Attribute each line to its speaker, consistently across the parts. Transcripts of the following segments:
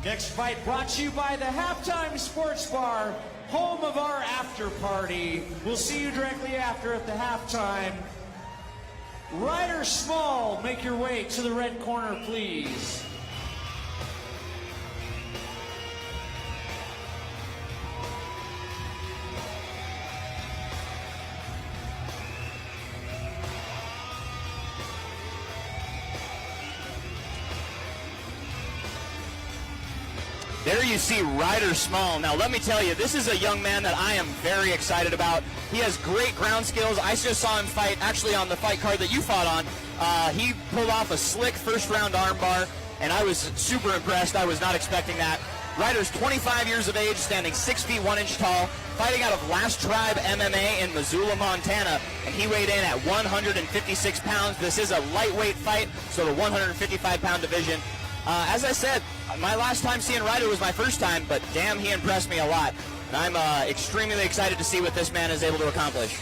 Speaker 1: Next fight brought to you by the Halftime Sports Bar, home of our after party. We'll see you directly after at the halftime. Ryder Small, make your way to the red corner, please.
Speaker 2: There you see Ryder Small. Now let me tell you, this is a young man that I am very excited about. He has great ground skills. I just saw him fight, actually on the fight card that you fought on. He pulled off a slick first round armbar, and I was super impressed. I was not expecting that. Ryder's 25 years of age, standing 6 feet 1 inch tall, fighting out of Last Tribe MMA in Missoula, Montana, and he weighed in at 156 pounds. This is a lightweight fight, so the 155-pound division. As I said, my last time seeing Ryder was my first time, but damn, he impressed me a lot. And I'm extremely excited to see what this man is able to accomplish.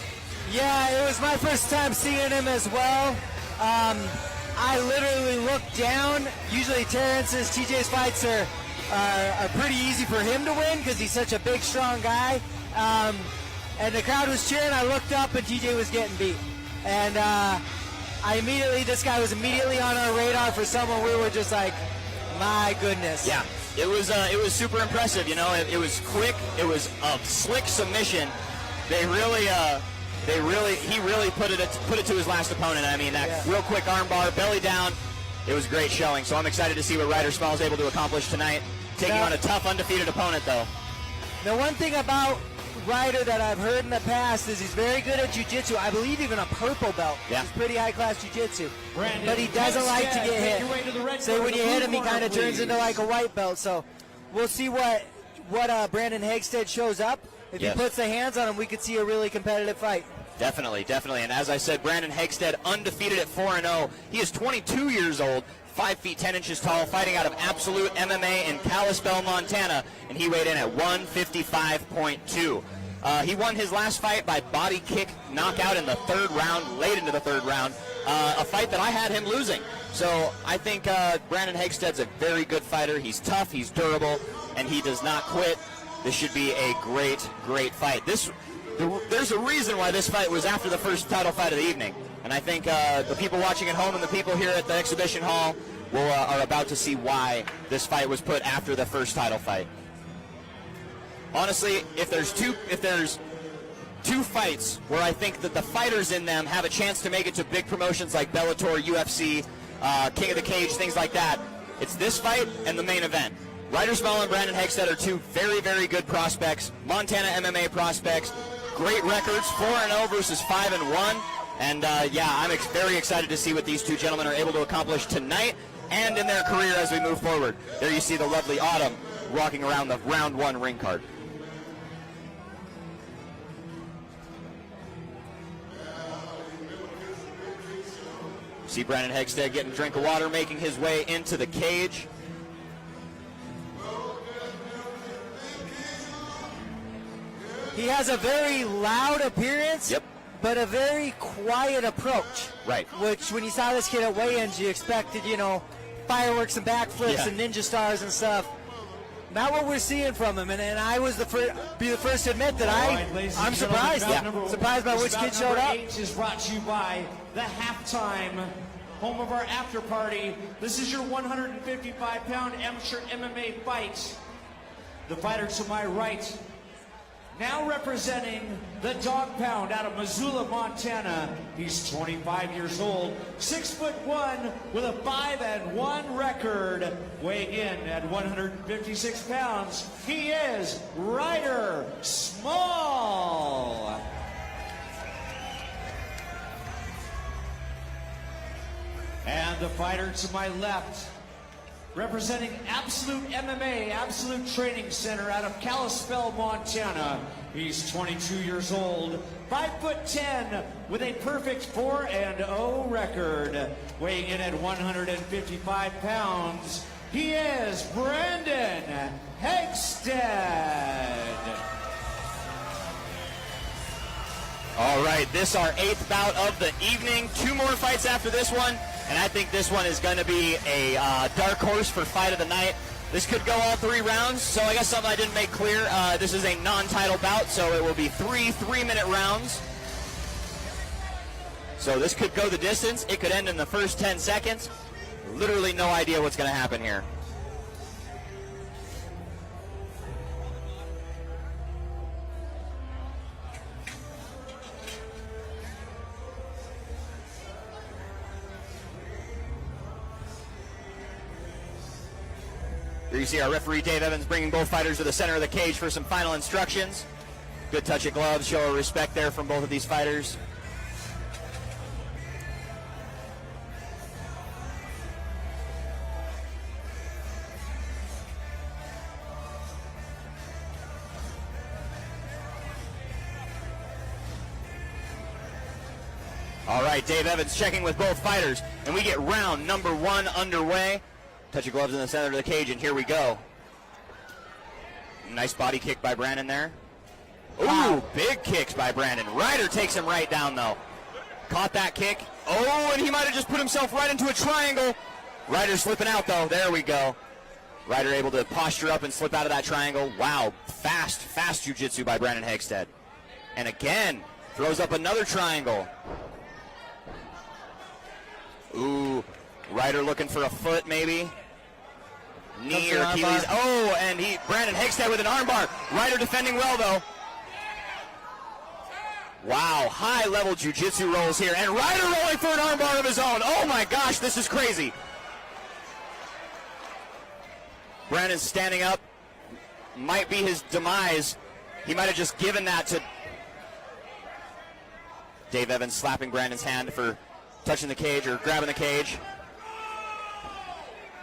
Speaker 3: Yeah, it was my first time seeing him as well. I literally looked down. Usually Terrence's, TJ's fights are pretty easy for him to win because he's such a big, strong guy. And the crowd was cheering. I looked up and TJ was getting beat. And this guy was immediately on our radar for someone we were just like, my goodness.
Speaker 2: Yeah, it was super impressive. You know, it was quick. It was a slick submission. He really put it to his last opponent. I mean, that real quick armbar, belly down. It was a great showing. So I'm excited to see what Ryder Small is able to accomplish tonight. Taking on a tough, undefeated opponent, though.
Speaker 3: The one thing about Ryder that I've heard in the past is he's very good at jiu-jitsu. I believe even a purple belt.
Speaker 2: Yeah.
Speaker 3: He's pretty high-class jiu-jitsu. But he doesn't like to get hit. So when you hit him, he kind of turns into like a white belt. So we'll see what Brandon Hegstad shows up. If he puts the hands on him, we could see a really competitive fight.
Speaker 2: Definitely, definitely. And as I said, Brandon Hegstad undefeated at 4-0. He is 22 years old, 5 feet 10 inches tall, fighting out of Absolute MMA in Kalispell, Montana, and he weighed in at 155.2. He won his last fight by body kick knockout in the third round, late into the third round, a fight that I had him losing. So I think Brandon Hegstad's a very good fighter. He's tough, he's durable, and he does not quit. This should be a great, great fight. There's a reason why this fight was after the first title fight of the evening. And I think the people watching at home and the people here at the exhibition hall are about to see why this fight was put after the first title fight. Honestly, if there's two fights where I think that the fighters in them have a chance to make it to big promotions like Bellator, UFC, King of the Cage, things like that, it's this fight and the main event. Ryder Small and Brandon Hegstad are two very, very good prospects, Montana MMA prospects, great records, 4-0 versus 5-1. And yeah, I'm very excited to see what these two gentlemen are able to accomplish tonight and in their career as we move forward. There you see the lovely Autumn walking around the round 1 ring card. See Brandon Hegstad getting a drink of water, making his way into the cage.
Speaker 3: He has a very loud appearance, but a very quiet approach.
Speaker 2: Right.
Speaker 3: Which, when you saw this kid at weigh-ins, you expected, you know, fireworks and backflips and ninja stars and stuff. Not what we're seeing from him, and I was the first to admit that I'm surprised. Surprised by which kid showed up.
Speaker 1: Number 8 is brought to you by the Halftime, home of our after party. This is your 155-pound amateur MMA fight. The fighter to my right, now representing the Dog Pound out of Missoula, Montana. He's 25 years old, 6'1", with a 5-1 record, weighing in at 156 pounds. He is Ryder Small. And the fighter to my left, representing Absolute MMA, Absolute Training Center out of Kalispell, Montana. He's 22 years old, 5'10", with a perfect 4-0 record, weighing in at 155 pounds. He is Brandon Hegstad.
Speaker 2: All right, this is our 8th bout of the evening. 2 more fights after this one, and I think this one is going to be a dark horse for fight of the night. This could go all 3 rounds, so I guess something I didn't make clear. This is a non-title bout, so it will be 3 3-minute rounds. So this could go the distance. It could end in the first 10 seconds. Literally no idea what's going to happen here. Here you see our referee Dave Evans bringing both fighters to the center of the cage for some final instructions. Good touch of gloves, show of respect there from both of these fighters. All right, Dave Evans checking with both fighters, and we get round number 1 underway. Touch of gloves in the center of the cage, and here we go. Nice body kick by Brandon there. Ooh, wow. Big kicks by Brandon. Ryder takes him right down, though. Caught that kick. Oh, and he might have just put himself right into a triangle. Ryder slipping out, though. There we go. Ryder able to posture up and slip out of that triangle. Wow, fast jiu-jitsu by Brandon Hegstad. And again, throws up another triangle. Ooh, Ryder looking for a foot, maybe. Knee or Achilles. Oh, and Brandon Hegstad with an armbar. Ryder defending well, though. Wow, high-level jiu-jitsu rolls here. And Ryder rolling for an armbar of his own. Oh, my gosh, this is crazy. Brandon's standing up. Might be his demise. He might have just given that to Dave Evans, slapping Brandon's hand for touching the cage or grabbing the cage.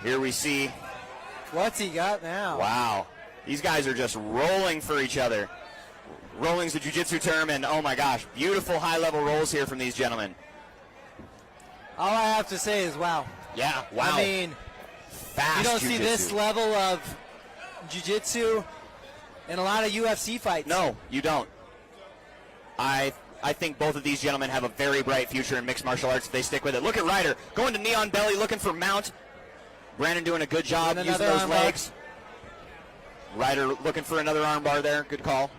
Speaker 2: Here we see.
Speaker 3: What's he got now?
Speaker 2: Wow. These guys are just rolling for each other. Rolling's the jiu-jitsu term, and oh my gosh, beautiful high-level rolls here from these gentlemen.
Speaker 3: All I have to say is wow.
Speaker 2: Yeah, wow.
Speaker 3: I mean,
Speaker 2: fast
Speaker 3: you don't
Speaker 2: jiu-jitsu.
Speaker 3: see this level of jiu-jitsu in a lot of UFC fights.
Speaker 2: No, you don't. I think both of these gentlemen have a very bright future in mixed martial arts if they stick with it. Look at Ryder going to knee on belly, looking for mount. Brandon doing a good job using those legs. Ryder looking for another armbar there. Good call.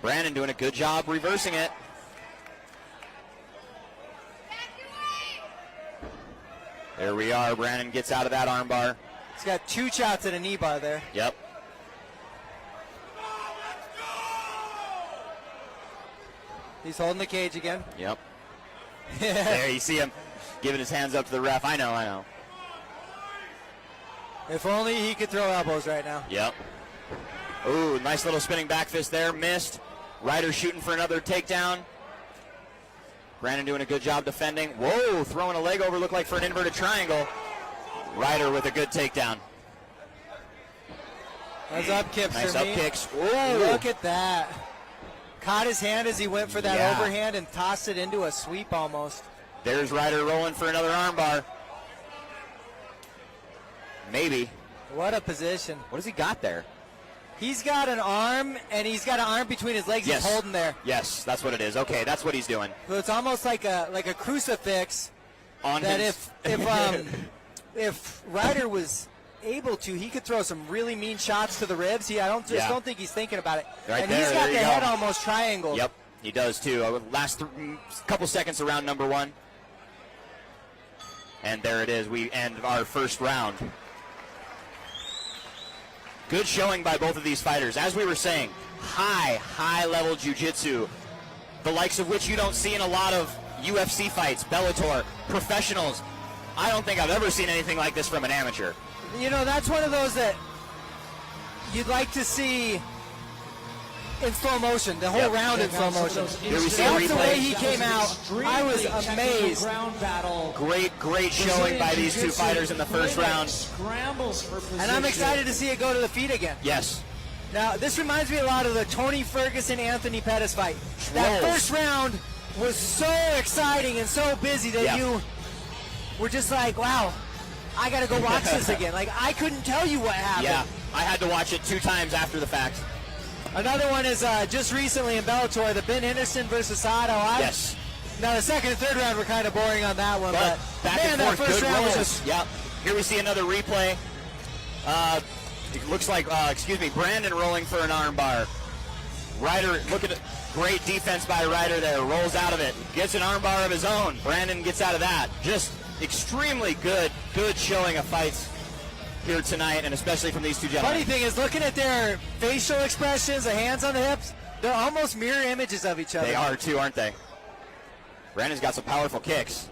Speaker 2: Brandon doing a good job reversing it. There we are. Brandon gets out of that armbar.
Speaker 3: He's got 2 shots at a knee bar there.
Speaker 2: Yep.
Speaker 3: He's holding the cage again.
Speaker 2: Yep. There you see him giving his hands up to the ref. I know.
Speaker 3: If only he could throw elbows right now.
Speaker 2: Yep. Ooh, nice little spinning back fist there. Missed. Ryder shooting for another takedown. Brandon doing a good job defending. Whoa, throwing a leg over, looked like for an inverted triangle. Ryder with a good takedown.
Speaker 3: Those up kicks.
Speaker 2: Nice up kicks.
Speaker 3: Ooh. Look at that. Caught his hand as he went for that overhand and tossed it into a sweep almost.
Speaker 2: There's Ryder rolling for another armbar. Maybe.
Speaker 3: What a position.
Speaker 2: What has he got there?
Speaker 3: He's got an arm, and he's got an arm between his legs.
Speaker 2: Yes.
Speaker 3: He's holding there.
Speaker 2: Yes, that's what it is. Okay, that's what he's doing.
Speaker 3: So it's almost like a crucifix.
Speaker 2: On
Speaker 3: that
Speaker 2: his
Speaker 3: if Ryder was able to, he could throw some really mean shots to the ribs. I don't think he's thinking about it.
Speaker 2: Right
Speaker 3: and
Speaker 2: there,
Speaker 3: he's got
Speaker 2: there
Speaker 3: the
Speaker 2: you
Speaker 3: head
Speaker 2: go.
Speaker 3: almost triangled.
Speaker 2: Yep, he does too. Last couple seconds of round number 1. And there it is. We end our first round. Good showing by both of these fighters. As we were saying, high-level jiu-jitsu, the likes of which you don't see in a lot of UFC fights, Bellator, professionals. I don't think I've ever seen anything like this from an amateur.
Speaker 3: You know, that's one of those that you'd like to see in slow motion, the whole round in slow motion.
Speaker 2: Here we see a
Speaker 3: That's the way
Speaker 2: replay.
Speaker 3: he came out. I was amazed.
Speaker 2: Great showing by these two fighters in the first round.
Speaker 3: And I'm excited to see it go to the feet again.
Speaker 2: Yes.
Speaker 3: Now, this reminds me a lot of the Tony Ferguson-Anthony Pettis fight. That first round was so exciting and so busy that you were just like, wow, I got to go watch this again. Like, I couldn't tell you what happened.
Speaker 2: Yeah, I had to watch it 2 times after the fact.
Speaker 3: Another one is just recently in Bellator, the Ben Henderson versus Saad Al.
Speaker 2: Yes.
Speaker 3: Now, the second and third round were kind of boring on that one. But
Speaker 2: back
Speaker 3: man,
Speaker 2: and forth,
Speaker 3: that first
Speaker 2: good
Speaker 3: round was
Speaker 2: rolls.
Speaker 3: just...
Speaker 2: Yep. Here we see another replay. It looks like, Brandon rolling for an armbar. Ryder, look at it. Great defense by Ryder there. Rolls out of it. Gets an armbar of his own. Brandon gets out of that. Just extremely good showing of fights here tonight, and especially from these two gentlemen.
Speaker 3: Funny thing is, looking at their facial expressions, the hands on the hips, they're almost mirror images of each other.
Speaker 2: They are too, aren't they? Brandon's got some powerful kicks.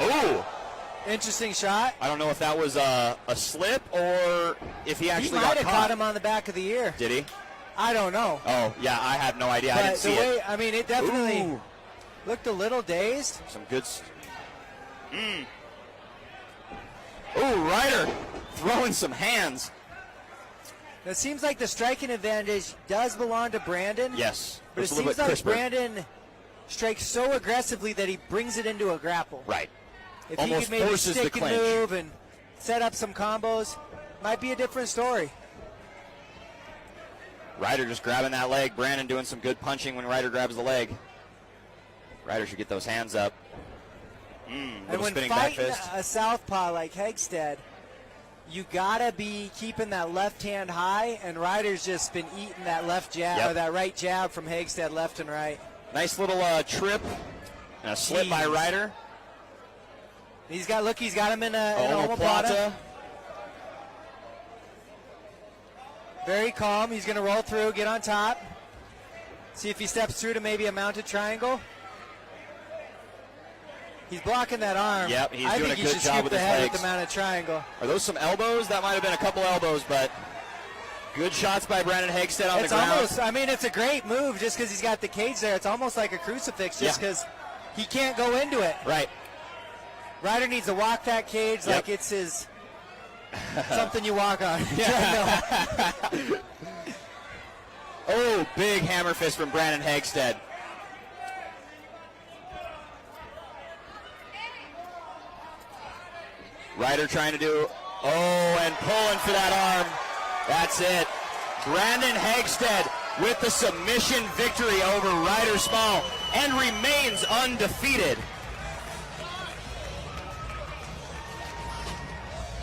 Speaker 2: Ooh!
Speaker 3: Interesting shot.
Speaker 2: I don't know if that was a slip or if he actually got caught.
Speaker 3: He might have caught him on the back of the ear.
Speaker 2: Did he?
Speaker 3: I don't know.
Speaker 2: Oh, yeah, I have no idea.
Speaker 3: But
Speaker 2: I didn't see it.
Speaker 3: I mean, it definitely looked a little dazed.
Speaker 2: Some good... Ooh, Ryder throwing some hands.
Speaker 3: It seems like the striking advantage does belong to Brandon.
Speaker 2: Yes.
Speaker 3: But it seems like Brandon strikes so aggressively that he brings it into a grapple.
Speaker 2: Right.
Speaker 3: If
Speaker 2: Almost
Speaker 3: he could maybe
Speaker 2: forces the
Speaker 3: stick and
Speaker 2: clinch.
Speaker 3: move and set up some combos, might be a different story.
Speaker 2: Ryder just grabbing that leg. Brandon doing some good punching when Ryder grabs the leg. Ryder should get those hands up.
Speaker 3: And when
Speaker 2: spinning back
Speaker 3: fighting
Speaker 2: fist.
Speaker 3: a southpaw like Hegstad, you gotta be keeping that left hand high, and Ryder's just been eating that left jab or that right jab from Hegstad left and right.
Speaker 2: Nice little trip and a slip by Ryder.
Speaker 3: He's got him in an
Speaker 2: omoplata.
Speaker 3: omoplata. Very calm. He's going to roll through, get on top. See if he steps through to maybe a mounted triangle. He's blocking that arm.
Speaker 2: Yep, he's
Speaker 3: I
Speaker 2: doing
Speaker 3: think
Speaker 2: a good
Speaker 3: should
Speaker 2: job
Speaker 3: scoop
Speaker 2: with
Speaker 3: the
Speaker 2: his
Speaker 3: head
Speaker 2: legs.
Speaker 3: with the mounted triangle.
Speaker 2: Are those some elbows? That might have been a couple elbows, but good shots by Brandon Hegstad on the ground.
Speaker 3: Almost, I mean, it's a great move just because he's got the cage there. It's almost like a crucifix just because he can't go into it.
Speaker 2: Right.
Speaker 3: Ryder needs to walk that cage like it's his something you walk on.
Speaker 2: Oh, big hammer fist from Brandon Hegstad. Ryder trying to do, and pulling for that arm. That's it. Brandon Hegstad with the submission victory over Ryder Small and remains undefeated.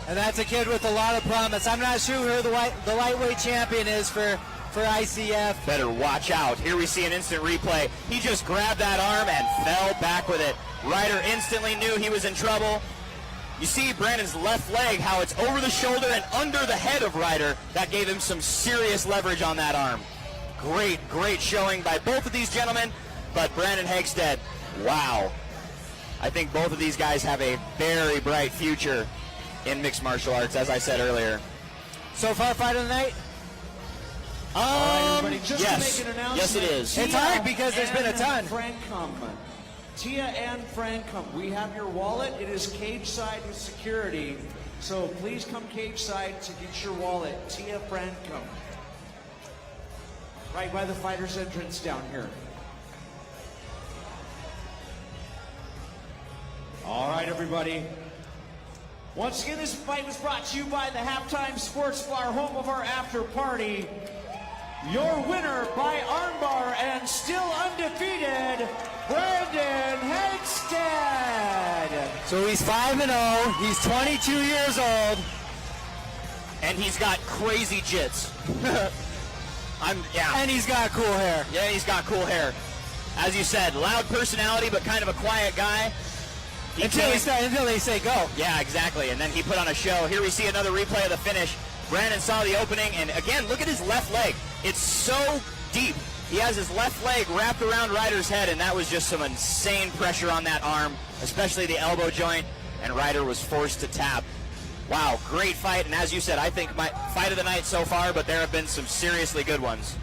Speaker 3: And that's a kid with a lot of promise. I'm not sure who the lightweight champion is for ICF.
Speaker 2: Better watch out. Here we see an instant replay. He just grabbed that arm and fell back with it. Ryder instantly knew he was in trouble. You see Brandon's left leg, how it's over the shoulder and under the head of Ryder. That gave him some serious leverage on that arm. Great showing by both of these gentlemen. But Brandon Hegstad, wow. I think both of these guys have a very bright future in mixed martial arts, as I said earlier.
Speaker 3: So far, fight of the night?
Speaker 2: Yes. Yes, it is.
Speaker 3: It's hard because there's been a ton.
Speaker 1: Tia and Francom, we have your wallet. It is cage side with security. So please come cage side to get your wallet. Tia Francom. Right by the fighter's entrance down here. All right, everybody. Once again, this fight was brought to you by the Halftime Sports Bar, home of our after party. Your winner by armbar and still undefeated, Brandon Hegstad.
Speaker 3: So he's 5-0. He's 22 years old.
Speaker 2: And he's got crazy jits.
Speaker 3: And he's got cool hair.
Speaker 2: Yeah, he's got cool hair. As you said, loud personality, but kind of a quiet guy.
Speaker 3: Until they say go.
Speaker 2: Yeah, exactly. And then he put on a show. Here we see another replay of the finish. Brandon saw the opening, and again, look at his left leg. It's so deep. He has his left leg wrapped around Ryder's head, and that was just some insane pressure on that arm, especially the elbow joint, and Ryder was forced to tap. Wow, great fight, and as you said, I think my fight of the night so far, but there have been some seriously good ones.